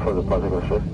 for the particle shift.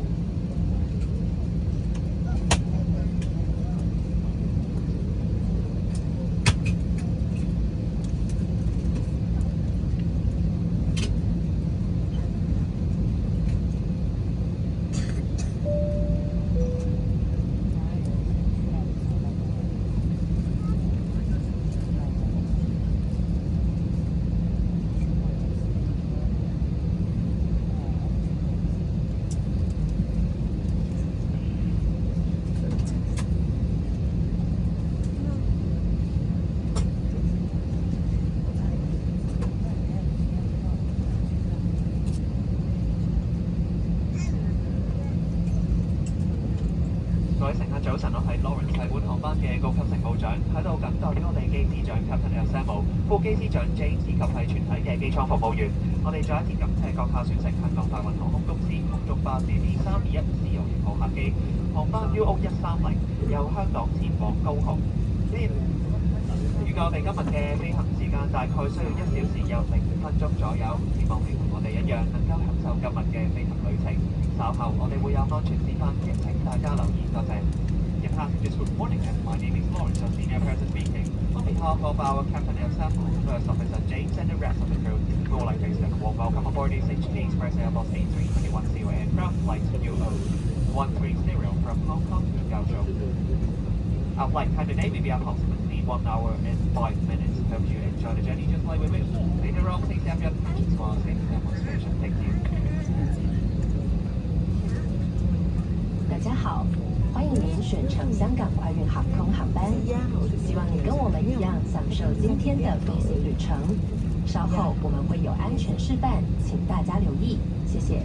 各位乘客早晨，我係 Lawrence 係本航班嘅高級乘務長，喺度謹代表我哋機師長 Captain Samuel、副機師長 James 以及係全體嘅機艙服務員。我哋再一次感謝閣下選乘香港快運航空公司空中巴士 B321 自由型號客機航班 UO130 由香港前往高雄。預計我哋今日嘅飛行時間大概需要1小時又0分鐘左右，希望你同我哋一樣能夠享受今日嘅飛行旅程。稍後我哋會有安全示範，亦請大家留意，多謝。Dear passengers, good morning. My name is Lawrence, a senior person speaking. On behalf of our Captain Samuel, First Officer James, and the rest of the crew, we would like to extend a warm welcome aboard this HK Express Airbus A321ceo aircraft flight UO130 from Hong Kong to Kaohsiung. Our flight time today will be approximately 1 hour and 5 minutes. Hope you enjoy the journey just like we will. Later on, please have your attention to our safety demonstration. Thank you. 大家好，欢迎您选乘香港快运航空航班，希望你跟我们一样享受今天的飞行旅程。稍后我们会有安全示范，请大家留意，谢谢。